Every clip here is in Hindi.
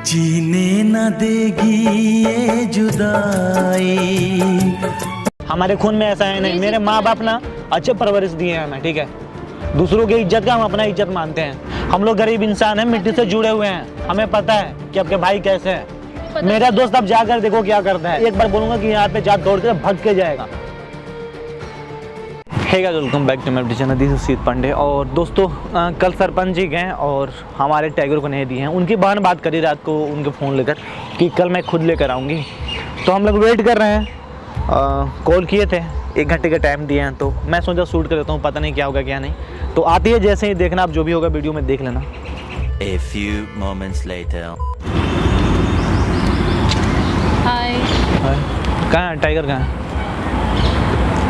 जीने न देगी ये जुदाई। हमारे खून में ऐसा है नहीं। मेरे माँ बाप ना अच्छे परवरिश दिए हैं हमें, ठीक है। दूसरों की इज्जत का हम अपना इज्जत मानते हैं। हम लोग गरीब इंसान हैं, मिट्टी से जुड़े हुए हैं। हमें पता है कि आपके भाई कैसे हैं। मेरा दोस्त अब जाकर देखो क्या करता है। एक बार बोलूंगा कि यहाँ पे जा दौड़ के भाग के जाएगा। Hey guys, welcome back to my channel, this is Sujit Pandey. और दोस्तों कल सरपंच जी गए और हमारे टाइगर को नहीं दिए हैं। उनकी बहन बात करी रात को उनके फ़ोन लेकर कि कल मैं खुद लेकर आऊँगी। तो हम लोग वेट कर रहे हैं। कॉल किए थे, 1 घंटे का टाइम दिए हैं। तो मैं सोचा शूट कर लेता हूँ, पता नहीं क्या होगा क्या नहीं। तो आती है जैसे ही देखना, आप जो भी होगा वीडियो में देख लेना। A few moments later. हाय। कहाँ है टाइगर, कहाँ है?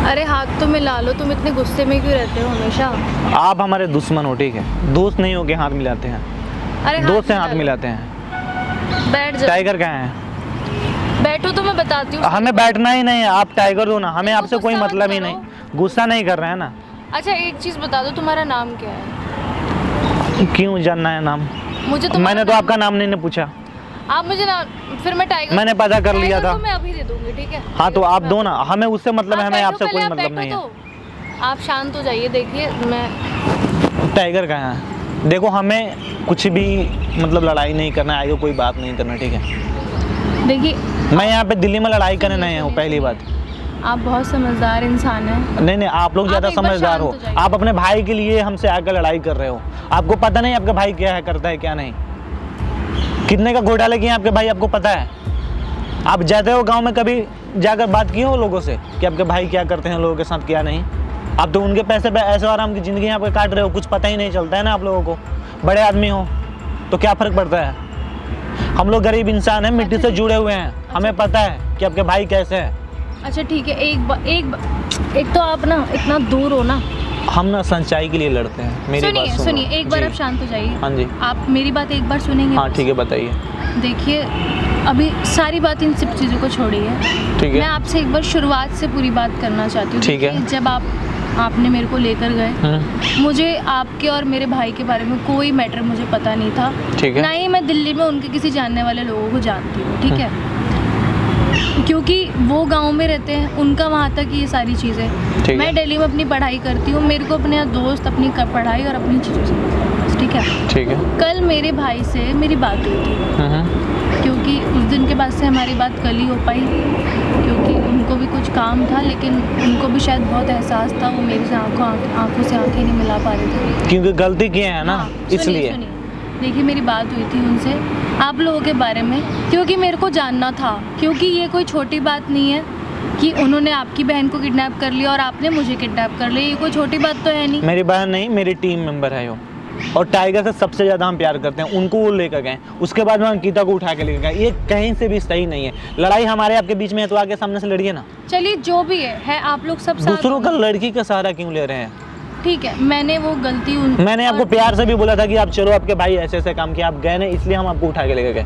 अरे हाथ तो मिला लो, तुम इतने गुस्से में क्यों रहते हो हमेशा? आप हमारे दुश्मन हो, ठीक है। दोस्त नहीं हो के हाथ मिलाते हैं। अरे दोस्त से हाथ मिलाते हैं। बैठ जाओ। टाइगर कहाँ है? बैठो तो मैं बताती हूँ। हमें बैठना ही नहीं है, आप टाइगर हो ना, हमें आपसे कोई मतलब ही नहीं। गुस्सा नहीं कर रहे हैं ना। अच्छा एक चीज बता दो, तुम्हारा नाम क्या है? क्यों जानना है नाम? मुझे तो मैंने तो आपका नाम नहीं पूछा। आप मुझे ना, फिर मैं टाइगर, मैंने पता कर लिया था। मैं अभी दे दूंगी, ठीक है? हाँ तो आप दो ना, हमें उससे मतलब है, हमें आपसे कोई मतलब नहीं है। आप शांत हो जाइए। देखिए मैं टाइगर कहाँ है? देखो हमें कुछ भी मतलब लड़ाई नहीं करना है, आगे कोई बात नहीं करना, ठीक है। देखिए मैं यहाँ पे दिल्ली में लड़ाई करने नहीं हूँ, पहली बात। आप बहुत समझदार इंसान हैं। नहीं, आप लोग ज़्यादा समझदार हो। आप अपने भाई के लिए हमसे आकर लड़ाई कर रहे हो। आपको पता नहीं आपका भाई क्या है, करता है क्या नहीं। कितने का घोटाले किए आपके भाई, आपको पता है? आप जाते हो गांव में, कभी जाकर बात की हो लोगों से कि आपके भाई क्या करते हैं, लोगों के साथ क्या नहीं? आप तो उनके पैसे पे ऐसे आराम की ज़िंदगी यहाँ पे काट रहे हो, कुछ पता ही नहीं चलता है ना आप लोगों को। बड़े आदमी हो तो क्या फ़र्क पड़ता है? हम लोग गरीब इंसान हैं, मिट्टी से जुड़े हुए हैं। हमें पता है कि आपके भाई कैसे हैं। अच्छा ठीक है, एक तो आप ना इतना दूर हो ना। हम ना सच्चाई के लिए लड़ते हैं। मेरी बात सुनिए, एक बार आप शांत हो जाइए। हाँ जी। आप मेरी बात एक बार सुनेंगे? हाँ ठीक है, बताइए। देखिए अभी सारी बात इन सब चीज़ों को छोड़िए, ठीक है। मैं आपसे एक बार शुरुआत से पूरी बात करना चाहती हूँ। ठीक है। जब आपने मेरे को लेकर गए, मुझे आपके और मेरे भाई के बारे में कोई मैटर मुझे पता नहीं था, ठीक है। ना ही मैं दिल्ली में उनके किसी जानने वाले लोगों को जानती हूँ, ठीक है। क्योंकि वो गांव में रहते हैं, उनका वहाँ तक ये सारी चीज़ें। मैं दिल्ली में अपनी पढ़ाई करती हूँ, मेरे को अपने दोस्त, अपनी पढ़ाई और अपनी चीज़ों से मतलब, ठीक है। ठीक है। कल मेरे भाई से मेरी बात हुई थी, क्योंकि उस दिन के बाद से हमारी बात कल ही हो पाई, क्योंकि उनको भी कुछ काम था, लेकिन उनको भी शायद बहुत एहसास था। वो मेरे से आंखों से आंखें नहीं मिला पा रहे थे, क्योंकि गलती किए हैं ना, इसलिए। देखिए मेरी बात हुई थी उनसे आप लोगों के बारे में, क्योंकि मेरे को जानना था, क्योंकि ये कोई छोटी बात नहीं है कि उन्होंने आपकी बहन को किडनैप कर लिया और आपने मुझे किडनैप कर लिया। ये कोई छोटी बात तो है नहीं। मेरी बहन नहीं, मेरी टीम मेंबर है वो। और टाइगर से सबसे ज़्यादा हम प्यार करते हैं। उनको वो लेकर गए, उसके बाद में अंकिता को उठा के लेकर गए। ये कहीं से भी सही नहीं है। लड़ाई हमारे आपके बीच में है तो आगे सामने से लड़िए ना। चलिए जो भी है आप लोग सब साथ। दूसरों का लड़की का सहारा क्यों ले रहे हैं? ठीक है, मैंने वो गलती मैंने आपको प्यार से भी बोला था कि आप चलो, आपके भाई ऐसे ऐसे काम किए, आप गए नहीं, इसलिए हम आपको उठा के लेकर गए।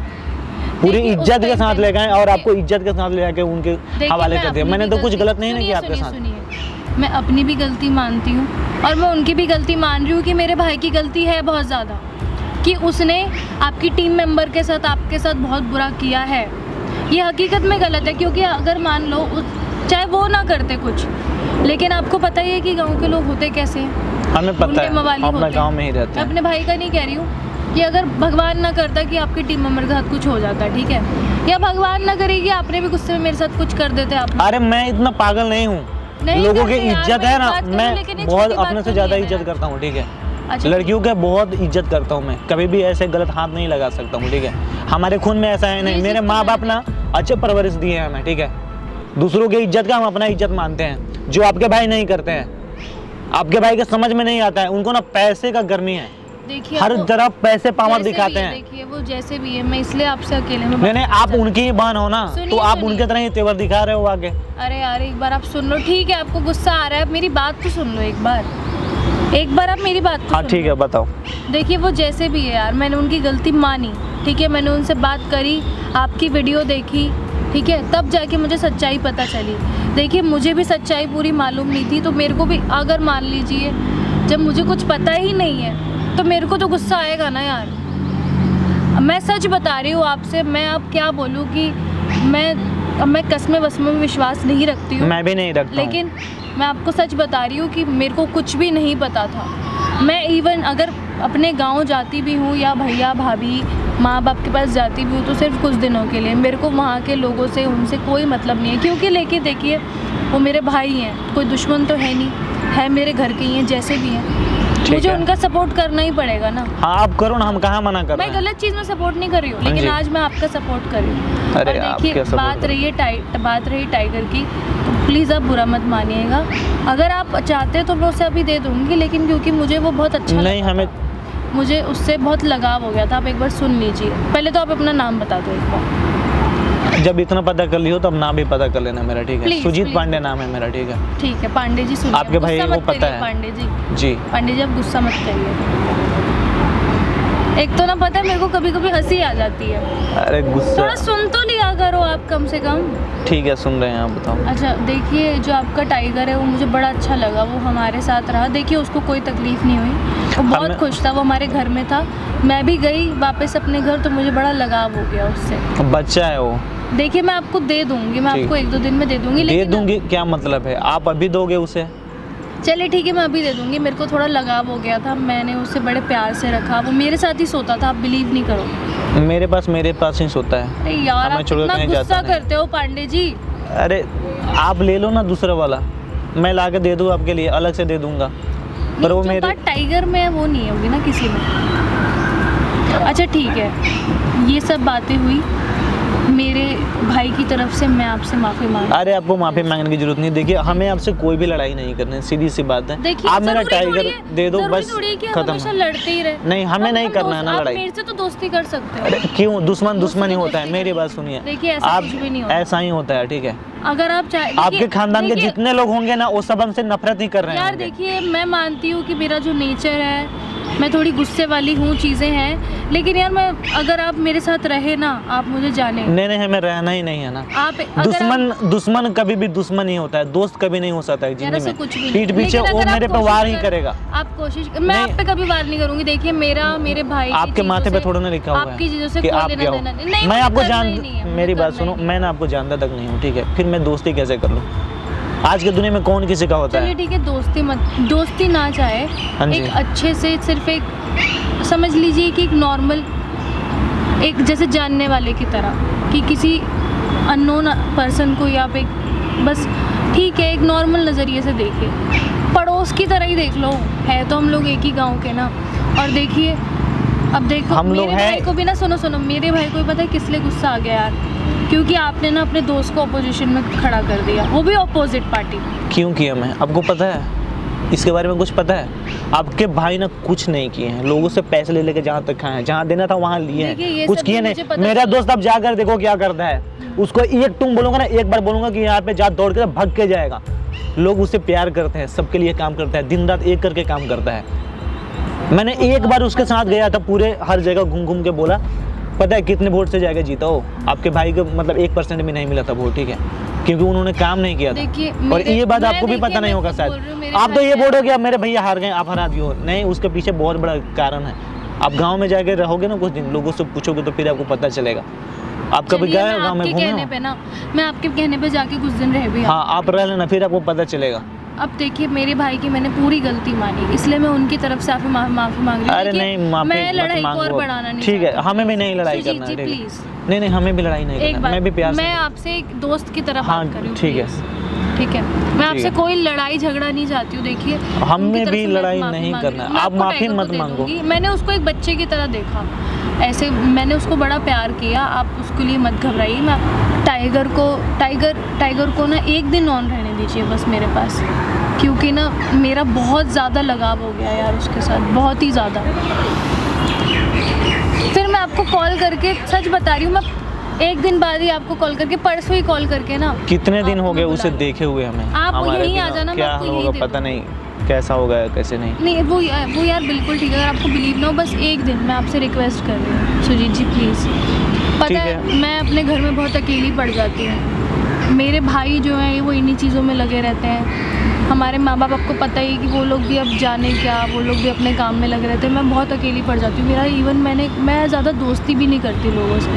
पूरी इज्जत के साथ ले गए और आपको इज्जत के साथ ले जाके उनके हवाले कर दिया। मैंने तो कुछ गलत नहीं ना किया आपके साथ। मैं अपनी भी गलती मानती हूँ और मैं उनकी भी गलती मान रही हूँ कि मेरे भाई की गलती है बहुत ज़्यादा, कि उसने आपकी टीम मेंबर के साथ, आपके साथ बहुत बुरा किया है। ये हकीकत में गलत है, क्योंकि अगर मान लो चाहे वो ना करते कुछ, लेकिन आपको पता ही है कि गांव के लोग होते कैसे हैं। हमें पता है, हम अपने गांव में ही रहते हैं। अपने भाई का नहीं कह रही हूँ कि अगर भगवान ना करता कि आपकी टीम मेंबर के साथ कुछ हो जाता, ठीक है, या भगवान ना करेगी आपने भी गुस्से में मेरे साथ कुछ कर देते आप। अरे मैं इतना पागल नहीं हूँ। लोगों की इज्जत है ना, मैं बहुत अपने से ज़्यादा इज्जत करता हूँ, ठीक है। अच्छा, लड़कियों के बहुत इज्जत करता हूँ मैं, कभी भी ऐसे गलत हाथ नहीं लगा सकता हूँ, ठीक है। हमारे खून में ऐसा है नहीं। मेरे माँ बाप ना अच्छे परवरिश दिए हैं हमें, ठीक है। दूसरों की इज्जत का हम अपना इज्जत मानते हैं, जो आपके भाई नहीं करते हैं। आपके भाई के समझ में नहीं आता है, उनको ना पैसे का गर्मी है। देखिए हर तरफ पैसे पावर दिखाते हैं। देखिए वो जैसे भी है, मैं इसलिए आपसे अकेले में नहीं, आप उनकी ही बहन हो ना, तो आप उनके तरह ही तेवर दिखा रहे हो आगे। अरे यार एक बार आप सुन लो, ठीक है, आपको गुस्सा आ रहा है, मेरी बात तो सुन लो एक बार आप मेरी बात तो। हाँ ठीक है, बताओ। देखिए वो जैसे भी है यार, मैंने उनकी गलती मानी, ठीक है। मैंने उनसे बात करी, आपकी वीडियो देखी, ठीक है, तब जाके मुझे सच्चाई पता चली। देखिए मुझे भी सच्चाई पूरी मालूम नहीं थी, तो मेरे को भी, अगर मान लीजिए जब मुझे कुछ पता ही नहीं है तो मेरे को तो गुस्सा आएगा ना यार। मैं सच बता रही हूँ आपसे, मैं अब क्या बोलूँ कि मैं कस्में वस्मों में विश्वास नहीं रखती हूँ, मैं भी नहीं रखता हूँ। लेकिन मैं आपको सच बता रही हूँ कि मेरे को कुछ भी नहीं पता था। मैं इवन अगर अपने गांव जाती भी हूँ या भैया भाभी माँ बाप के पास जाती भी हूँ तो सिर्फ कुछ दिनों के लिए, मेरे को वहाँ के लोगों से उनसे कोई मतलब नहीं है, क्योंकि लेके देखिए वो मेरे भाई हैं, कोई दुश्मन तो है नहीं, है मेरे घर के ही हैं जैसे भी हैं, मुझे है। उनका सपोर्ट करना ही पड़ेगा ना। हाँ आप करो ना, हम कहाँ मना कर रहे मैं हैं। गलत चीज़ में सपोर्ट नहीं कर रही हूँ, हाँ लेकिन जी। आज मैं आपका सपोर्ट कर रही हूँ। अरे और आप देखिए क्या support बात रही टाइगर की, तो प्लीज़ आप बुरा मत मानिएगा। अगर आप चाहते हैं तो मैं उसे अभी दे दूँगी, लेकिन क्योंकि मुझे वो बहुत अच्छा नहीं, लगता हमें था, मुझे उससे बहुत लगाव हो गया था। आप एक बार सुन लीजिए, पहले तो आप अपना नाम बता दो एक बार। जब इतना पता कर लियो तब नाम भी पता कर लेना मेरा, ठीक है? Please, Sujit please. पांडे नाम है मेरा, ठीक है? ठीक है पांडे जी, सुनिए, आपके भाई गुस्सा को मत पता करिए है? पांडे जी। जी। पांडे जी आप गुस्सा मत करिए। एक तो ना पता है मेरे को कभी कभी हंसी आ जाती है, अरे गुस्सा, थोड़ा सुन तो लिया करो आप कम से कम। ठीक है सुन रहे हैं, आप बताओ। अच्छा देखिए, जो आपका टाइगर है वो मुझे बड़ा अच्छा लगा, वो हमारे साथ रहा। देखिए उसको कोई तकलीफ़ नहीं हुई, वो बहुत हमें- खुश था, वो हमारे घर में था। मैं भी गई वापस अपने घर तो मुझे बड़ा लगाव हो गया उससे। बच्चा है वो। देखिए मैं आपको दे दूंगी, मैं ठीक। आपको 1-2 दिन में दे दूंगी, दे लेकिन दूंगी क्या मतलब है? आप अभी दोगे उसे? चलिए ठीक है मैं अभी दे दूंगी। मेरे को थोड़ा लगाव हो गया था, मैंने उसे बड़े प्यार से रखा, वो मेरे साथ ही सोता था, आप बिलीव नहीं करो। मेरे पास ही सोता है। अरे यार हमें आप छोड़ के इतना कहीं गुस्सा जाता नहीं। करते हो पांडे जी। अरे आप ले लो ना दूसरा वाला, मैं ला के दे दूँ आपके लिए, अलग से दे दूंगा। पर वो जो मेरे बात टाइगर में है वो नहीं होगी ना किसी में। अच्छा ठीक है, ये सब बातें हुई, मेरे भाई की तरफ से मैं आपसे माफ़ी मांग। अरे आपको माफी मांगने की जरूरत नहीं। देखिए हमें आपसे कोई भी लड़ाई नहीं करनी है, सीधी सी बात है। देखिए आप मेरा जरूरी थोड़ी टाइगर है- दे दो, जरूरी बस थोड़ी है कि हम खत्म। हमेशा लड़ते ही रहे। नहीं, हमें नहीं करना है ना आप लड़ाई। मेरे से तो दोस्ती कर सकते हो। अरे क्यों? दुश्मन दुश्मन ही होता है, दोस्ती मेरी कर- बात सुनिए। देखिए ऐसा आप कुछ भी नहीं होता। ऐसा ही होता है, ठीक है? अगर आप चाहे आपके खानदान के जितने लोग होंगे ना वो सब हमसे नफरत ही कर रहे हैं। यार देखिए मैं मानती हूँ कि मेरा जो नेचर है, मैं थोड़ी गुस्से वाली हूँ, चीज़ें हैं, लेकिन यार मैं अगर आप मेरे साथ रहे ना, आप मुझे जाने, नहीं हमें रहना ही नहीं है ना। आप अगर दुश्मन कभी भी दुश्मन ही होता है, दोस्त कभी नहीं हो सकता है यार जिंदगी ऐसा में। कुछ भी नहीं। पीठ पीछे लेकिन वो अगर आप मेरे पे कोशिश वार ही कर- करेगा। आप कोशिश मैं नहीं। आप पे कभी वार नहीं करूंगी। देखिए मेरे भाई की आपके माथे चीज़ों पे से- थोड़ा ना लिखा हुआ आपकी चीज़ों से कि कोई आप लेना क्या हो। देना नहीं। मैं मुझे आपको करना ही नहीं है, मुझे मेरी बात करना सुनो, ही नहीं। मैं ना आपको जानता तक नहीं हूँ, ठीक है? फिर मैं दोस्ती कैसे कर लूँ? आज की दुनिया में कौन किसी का होता चलिए है? ठीक है, दोस्ती ना चाहे, हाँ जी। एक अच्छे से सिर्फ एक समझ लीजिए कि एक नॉर्मल, एक जैसे जानने वाले की तरह, कि किसी अननोन पर्सन को या आप एक बस ठीक है एक नॉर्मल नज़रिए से देखिए, पड़ोस की तरह ही देख लो, है तो हम लोग एक ही गांव के ना। और देखिए अब देखो हम लोग मेरे हैं- भाई को भी ना, सुनो मेरे भाई को भी पता है किस लिए गुस्सा आ गया यार, क्योंकि आपने ना अपने दोस्त को अपोजिशन में खड़ा कर दिया, वो भी अपोजिट पार्टी। क्यों किया मैं? आपको पता है इसके बारे में? कुछ पता है? आपके भाई ने कुछ नहीं किए हैं, लोगों से पैसे ले लेके जहाँ तक खाए हैं, जहाँ देना था वहाँ लिए देखिए, ये हैं, कुछ सब किए तो नहीं। मुझे पता मेरा चला। दोस्त अब जाकर देखो क्या करता है, उसको एक तुम बोलूंगा ना, एक बार बोलूंगा कि यहाँ पे जा, दौड़ के भाग के जाएगा। लोग उससे प्यार करते हैं, सबके लिए काम करता है, दिन रात एक करके काम करता है। मैंने एक बार उसके साथ गया था, पूरे हर जगह घूम घूम के बोला, पता है कितने वोट से जाकर जीता हो? आपके भाई को मतलब 1% भी नहीं मिला था वोट, ठीक है? क्योंकि उन्होंने काम नहीं किया देखिए, था। और ये बात मैं आपको भी देखिए, पता नहीं मैं होगा तो शायद। बोल रही हूँ, मेरे आप तो भाई ये है। बोलोगे अब मेरे भैया हार गए, आप हरा दियो। नहीं, उसके पीछे बहुत बड़ा कारण है। आप गांव में जाके रहोगे ना कुछ दिन, लोगों से पूछोगे तो फिर आपको पता चलेगा। आप कभी चलिए, गए मैं गांव में आपके घूमे कहने हो? पे ना, मैं आपके कहने पे जाके कुछ दिन रह भी आऊँ। हाँ आप रह लेना, फिर आपको पता चलेगा। अब देखिए मेरे भाई की मैंने पूरी गलती मानी, इसलिए मैं उनकी तरफ से माफ़ी मांग रही हूँ। अरे देखिए, नहीं, माफी मैं मत लड़ाई को और मांगो। बढ़ाना नहीं ठीक है, चाहती। हमें भी नहीं लड़ाई सुजीत करना जी है, ठीक है? प्लीज नहीं हमें भी लड़ाई नहीं एक करना, बार, मैं भी प्यार से। मैं आपसे एक दोस्त की तरह हाँ, बात कर रही हूँ, ठीक है। please। ठीक है, मैं आपसे है। कोई लड़ाई झगड़ा नहीं चाहती हूँ। देखिए हमें उनकी तरफ भी से मैं लड़ाई माफ़ी नहीं मांग रही करना हूँ। है। मैं आप आपको माफ़ी टाइगर को मत दे मांगो। दूंगी। मैंने उसको एक बच्चे की तरह देखा, ऐसे मैंने उसको बड़ा प्यार किया। आप उसके लिए मत घबराइए। मैं टाइगर को ना एक दिन ऑन रहने दीजिए बस मेरे पास, क्योंकि ना मेरा बहुत ज़्यादा लगाव हो गया यार उसके साथ, बहुत ही ज़्यादा। फिर मैं आपको कॉल करके, सच बता रही हूँ, मैं एक दिन बाद ही आपको कॉल करके, परसों ही कॉल करके ना। कितने दिन आपको हो गए मैं उसे बुला देखे हुए हमें? आप हमारे यहीं आ बिना जाना, मैं क्या आपको यहीं होगा दे पता दूँगी। नहीं, कैसा होगा कैसे नहीं। नहीं वो यार बिल्कुल ठीक है। अगर आपको बिलीव ना हो, बस एक दिन मैं आपसे रिक्वेस्ट कर रही हूँ सुजीत जी प्लीज़। पता ठीक है है। मैं अपने घर में बहुत अकेली पड़ जाती हूँ। मेरे भाई जो हैं वो इन्हीं चीज़ों में लगे रहते हैं, हमारे माँ बाप आपको पता ही कि वो लोग भी अब जाने क्या, वो लोग भी अपने काम में लग रहे थे। मैं बहुत अकेली पड़ जाती हूँ। मेरा इवन मैं ज़्यादा दोस्ती भी नहीं करती लोगों से,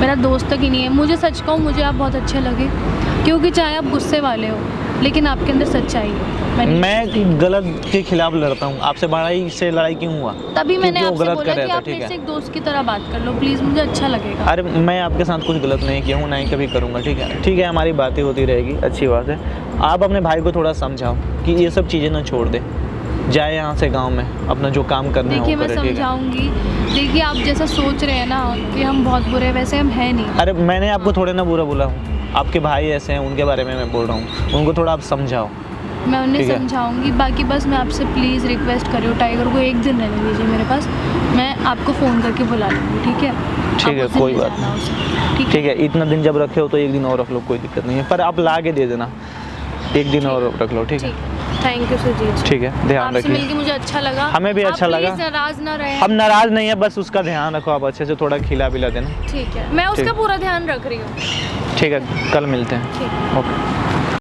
मेरा दोस्त तक ही नहीं है। मुझे सच कहूँ, मुझे आप बहुत अच्छे लगे, क्योंकि चाहे आप गुस्से वाले हो लेकिन आपके अंदर सच्चाई है। मैं गलत के खिलाफ लड़ता हूँ, आपसे बड़ाई से लड़ाई क्यों हुआ? तभी मैंने क्योंकि वो आपसे गलत बोला कर कि रहा था, आप ठीक मेरे है। से एक दोस्त की तरह बात कर लो प्लीज़, मुझे अच्छा लगेगा। अरे मैं आपके साथ कुछ गलत नहीं किया हूँ, ना ही कभी करूँगा, ठीक है? ठीक है, हमारी बातें होती रहेगी, अच्छी बात है। आप अपने भाई को थोड़ा समझाओ कि ये सब चीज़ें ना छोड़ दे, जाए यहाँ से गांव में अपना जो काम करना है देखिए वो मैं करे, ठीक है? समझाऊंगी। देखिए आप जैसा सोच रहे हैं ना कि हम बहुत बुरे, वैसे हम हैं नहीं। अरे मैंने आपको थोड़े ना बुरा बोला हूँ, आपके भाई ऐसे हैं, उनके बारे में मैं बोल रहा हूँ, उनको थोड़ा आप समझाओ। मैं उन्हें ठीक है। समझाऊंगी। बाकी बस मैं आपसे प्लीज़ रिक्वेस्ट कर रही हूँ, टाइगर को एक दिन रहने दीजिए मेरे पास, मैं आपको फ़ोन करके बुला लूँगी, ठीक है? ठीक है, आप उसे कोई ले बात जाना नहीं। उसे, ठीक ठीक है, इतना दिन जब रखे हो तो एक दिन और रख लो, कोई दिक्कत नहीं है, पर आप ला के दे देना, एक दिन और रख लो, ठीक है? Thank you Sujit. ठीक है, ध्यान आपसे रखिए। मिलके मुझे अच्छा लगा। हमें भी अच्छा लगा। प्लीज़ नाराज़ ना रहे। हम नाराज़ नहीं है, बस उसका ध्यान रखो आप अच्छे से, थोड़ा खिला पिला देना। ठीक है, मैं उसका ठीक। पूरा ध्यान रख रही हूँ। ठीक है, कल मिलते हैं। ठीक है। ओके।